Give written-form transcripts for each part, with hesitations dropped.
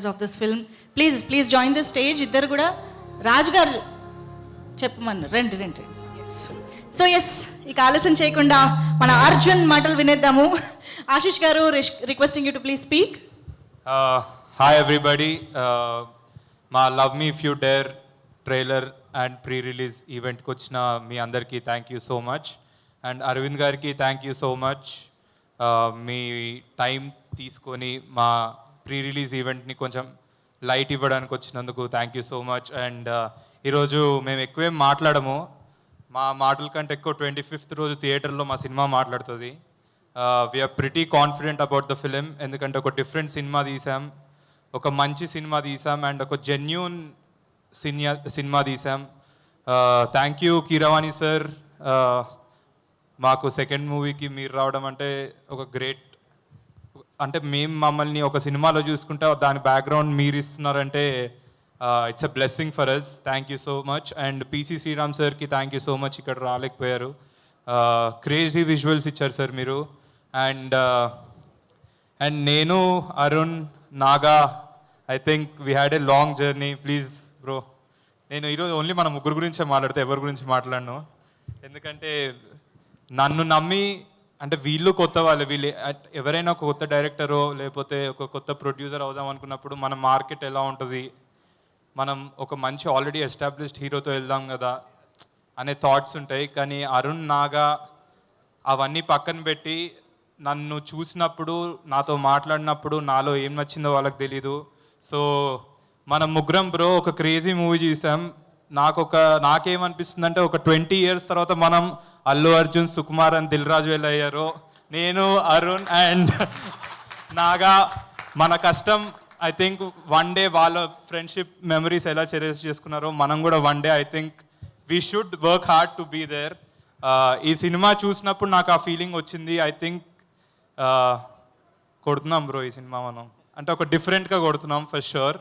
of this film. Please join the stage. ఇద్దరు కూడా రాజు గారు చెప్పమన్నారు. రండి. సో ఎస్, ఇక ఆలస్యం చేయకుండా మన అర్జున్ మాటలు వినేద్దాము. Ashish garu, requesting you to please speak. Hi everybody, మా love me if you dare trailer and pre release ఈవెంట్కి వచ్చిన మీ అందరికీ thank you so much. And Aravind గారికి థ్యాంక్ యూ సో మచ్. మీ టైం తీసుకొని మా ప్రీ రిలీజ్ ఈవెంట్ని కొంచెం లైట్ ఇవ్వడానికి వచ్చినందుకు thank you so much. And ఈరోజు మేము ఎక్కువేం మాట్లాడము, మా మాటల కంటే ఎక్కువ 25th రోజు థియేటర్లో మా సినిమా మాట్లాడుతుంది. We are pretty confident about the film, ఎందుకంటే ఒక డిఫరెంట్ సినిమా తీసాం, ఒక మంచి సినిమా తీసాం అండ్ ఒక జెన్యూన్ సినిమా తీసాం. థ్యాంక్ యూ కీరవాణి సార్, మాకు సెకండ్ మూవీకి మీరు రావడం అంటే ఒక గ్రేట్, అంటే మేము మమ్మల్ని ఒక సినిమాలో చూసుకుంటే దాని బ్యాక్గ్రౌండ్ మీరు ఇస్తున్నారంటే it's a blessing for us. Thank you so much. And PC Sriram సార్కి థ్యాంక్ యూ సో మచ్, ఇక్కడ రాలేకపోయారు. క్రేజీ విజువల్స్ ఇచ్చారు సార్ మీరు. అండ్ నేను, Arun, Naga, I think we had a long journey. Please bro, నేను ఈరోజు ఓన్లీ మన ముగ్గురు గురించే మాట్లాడితే ఎవరి గురించి మాట్లాడను, ఎందుకంటే నన్ను నమ్మి, అంటే వీళ్ళు కొత్త వాళ్ళు, వీళ్ళు ఎవరైనా ఒక కొత్త డైరెక్టరో లేకపోతే ఒక కొత్త ప్రొడ్యూసర్ అవుదాం అనుకున్నప్పుడు మన మార్కెట్ ఎలా ఉంటుంది, మనం ఒక మంచి ఆల్రెడీ ఎస్టాబ్లిష్డ్ హీరోతో వెళ్దాం కదా అనే థాట్స్ ఉంటాయి. కానీ అరుణ్, నాగా అవన్నీ పక్కన పెట్టి నన్ను చూసినప్పుడు, నాతో మాట్లాడినప్పుడు నాలో ఏం నచ్చిందో వాళ్ళకి తెలీదు. సో మనం ముగ్గురం బ్రో ఒక క్రేజీ మూవీ చూసాం. నాకేమనిపిస్తుంది అంటే ఒక 20 years తర్వాత మనం అల్లు అర్జున్, సుకుమార్ అండ్ దిల్ రాజు ఎలా అయ్యారో, నేను, అరుణ్ అండ్ నాగా మన కష్టం, ఐ థింక్ వన్ డే వాళ్ళ ఫ్రెండ్షిప్ మెమరీస్ ఎలా చెరిష్ చేసుకున్నారో మనం కూడా one day I think we should work hard to be there. ఈ సినిమా చూసినప్పుడు నాకు ఆ ఫీలింగ్ వచ్చింది. ఐ థింక్ కొడుతున్నాం బ్రో ఈ సినిమా మనం, అంటే ఒక డిఫరెంట్గా కొడుతున్నాం ఫర్ షూర్.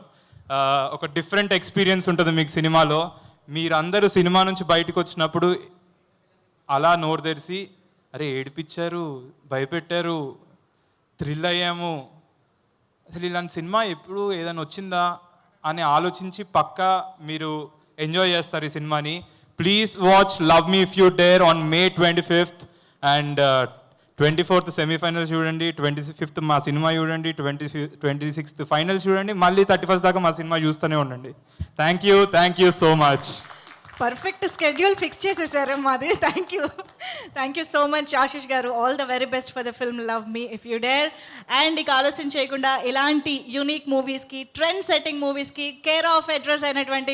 ఒక డిఫరెంట్ ఎక్స్పీరియన్స్ ఉంటుంది మీకు సినిమాలో. మీరందరూ సినిమా నుంచి బయటకు వచ్చినప్పుడు అలా నోరు తెరిచి అరే ఏడిపించారు, భయపెట్టారు, థ్రిల్ అయ్యాము, అసలు ఇలాంటి సినిమా ఎప్పుడు ఏదైనా వచ్చిందా అని ఆలోచించి పక్కా మీరు ఎంజాయ్ చేస్తారు ఈ సినిమాని. Please watch love me if you dare on May 25th and 24th semifinals చూడండి, 25th మా సినిమా చూడండి, 26th ఫైనల్స్ చూడండి, మళ్ళీ 31st దాకా మా సినిమా చూస్తూనే ఉండండి. Thank you so much. Perfect schedule fix చేసేసారు మాది. Thank you so much Ashish గారు. All the very best for the film love me if you dare. And ఇక ఆలోచన చేయకుండా ఇలాంటి యూనిక్ మూవీస్కి, ట్రెండ్ సెట్టింగ్ మూవీస్కి కేర్ ఆఫ్ అడ్రస్ అయినటువంటి